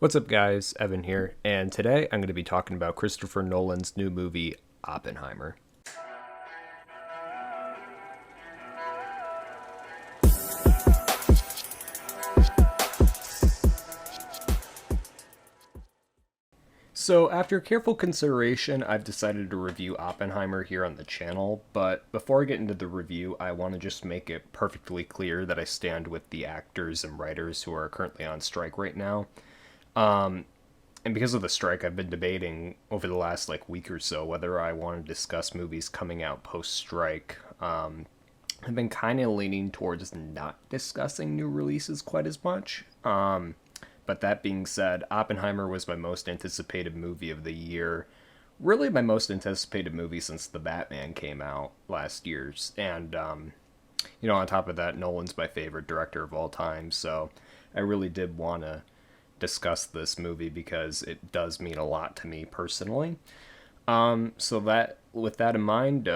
What's up, guys? Evan here, and today I'm going to be talking about Christopher Nolan's new movie, Oppenheimer. So, after careful consideration, I've decided to review Oppenheimer here on the channel, but before I get into the review, I want to just make it perfectly clear that I stand with the actors and writers who are currently on strike right now. And because of the strike, I've been debating over the last week or so whether I want to discuss movies coming out post strike. I've been kind of leaning towards not discussing new releases quite as much. But that being said, Oppenheimer was my most anticipated movie of the year. Really, my most anticipated movie since The Batman came out last year's. And, on top of that, Nolan's my favorite director of all time. So I really did want to discuss this movie because it does mean a lot to me personally. So that with that in mind,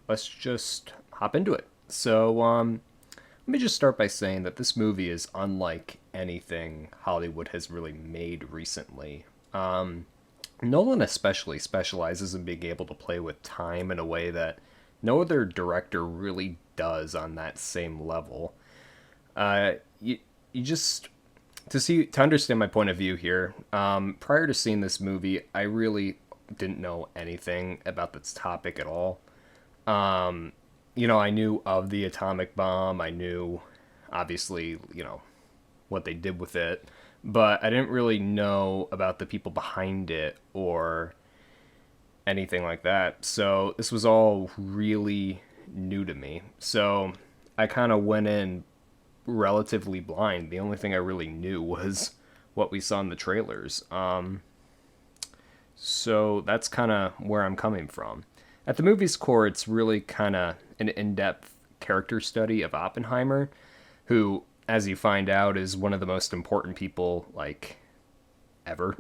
let's just hop into it. So let me just start by saying that this movie is unlike anything Hollywood has really made recently. Nolan especially specializes in being able to play with time in a way that no other director really does on that same level. You just to understand my point of view here. Prior to seeing this movie, I really didn't know anything about this topic at all. I knew of the atomic bomb. I knew, obviously, what they did with it, but I didn't really know about the people behind it or anything like that. So this was all really new to me. So I kind of went in relatively blind. The only thing I really knew was what we saw in the trailers. So that's kind of where I'm coming from. At the movie's core, it's really kind of an in depth character study of Oppenheimer, who, as you find out, is one of the most important people, ever.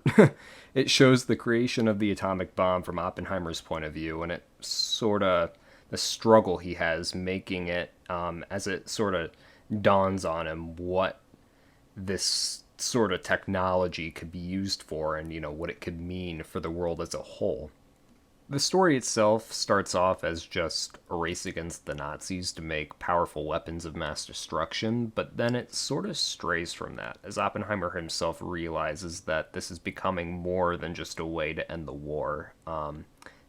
It shows the creation of the atomic bomb from Oppenheimer's point of view, and it sort of the struggle he has making it as it sort of dawns on him what this sort of technology could be used for and what it could mean for the world as a whole. The story itself starts off as just a race against the Nazis to make powerful weapons of mass destruction, but then it sort of strays from that, as Oppenheimer himself realizes that this is becoming more than just a way to end the war. And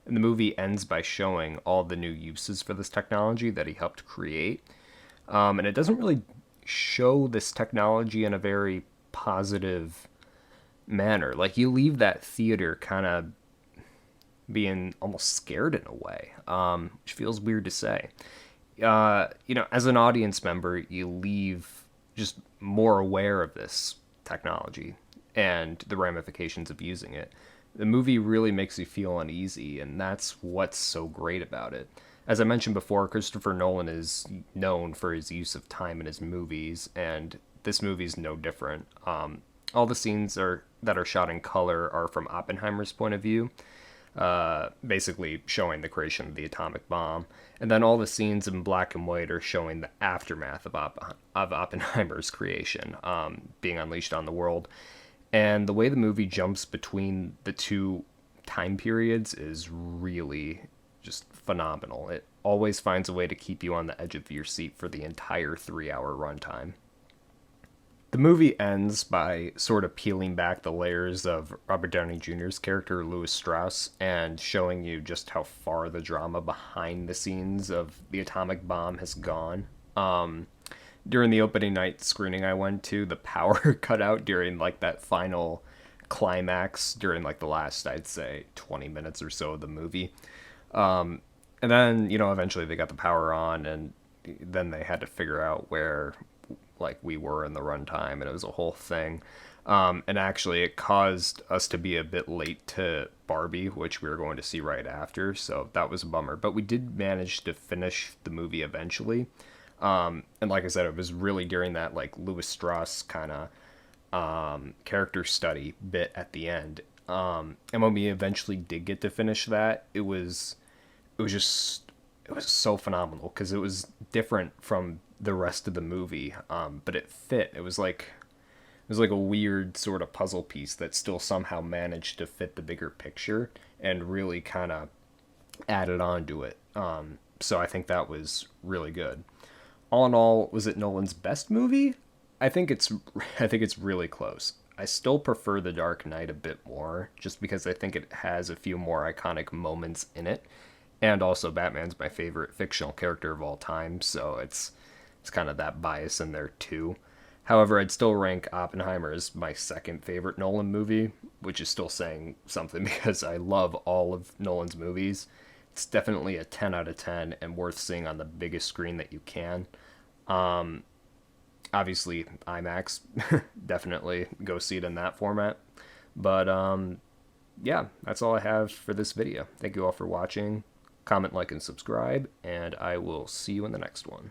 the movie ends by showing all the new uses for this technology that he helped create. And it doesn't really show this technology in a very positive manner. Like, you leave that theater kind of being almost scared in a way, which feels weird to say. As an audience member, you leave just more aware of this technology and the ramifications of using it. The movie really makes you feel uneasy, and that's what's so great about it. As I mentioned before, Christopher Nolan is known for his use of time in his movies, and this movie is no different. All the scenes that are shot in color are from Oppenheimer's point of view, basically showing the creation of the atomic bomb. And then all the scenes in black and white are showing the aftermath of Oppenheimer's creation, being unleashed on the world. And the way the movie jumps between the two time periods is really just phenomenal. It always finds a way to keep you on the edge of your seat for the entire 3 hour runtime. The movie ends by sort of peeling back the layers of Robert Downey Jr.'s character, Louis Strauss, and showing you just how far the drama behind the scenes of the atomic bomb has gone. During the opening night screening I went to, the power cut out during that final climax during the last, I'd say, 20 minutes or so of the movie. And then, eventually they got the power on, and then they had to figure out where we were in the runtime, and it was a whole thing. And actually, it caused us to be a bit late to Barbie, which we were going to see right after, so that was a bummer. But we did manage to finish the movie eventually. And like I said, it was really during that Louis Strauss kind of character study bit at the end. And when we eventually did get to finish that, it was so phenomenal because it was different from the rest of the movie, but it fit. It was was like a weird sort of puzzle piece that still somehow managed to fit the bigger picture and really kind of added on to it. So I think that was really good. All in all, was it Nolan's best movie? I think it's I think it's really close. I still prefer The Dark Knight a bit more, just because I think it has a few more iconic moments in it, and also Batman's my favorite fictional character of all time, so it's kind of that bias in there too. However, I'd still rank Oppenheimer as my second favorite Nolan movie, which is still saying something because I love all of Nolan's movies. It's definitely a 10 out of 10 and worth seeing on the biggest screen that you can. Obviously, IMAX, definitely go see it in that format. But yeah, that's all I have for this video. Thank you all for watching. Comment, like, and subscribe, and I will see you in the next one.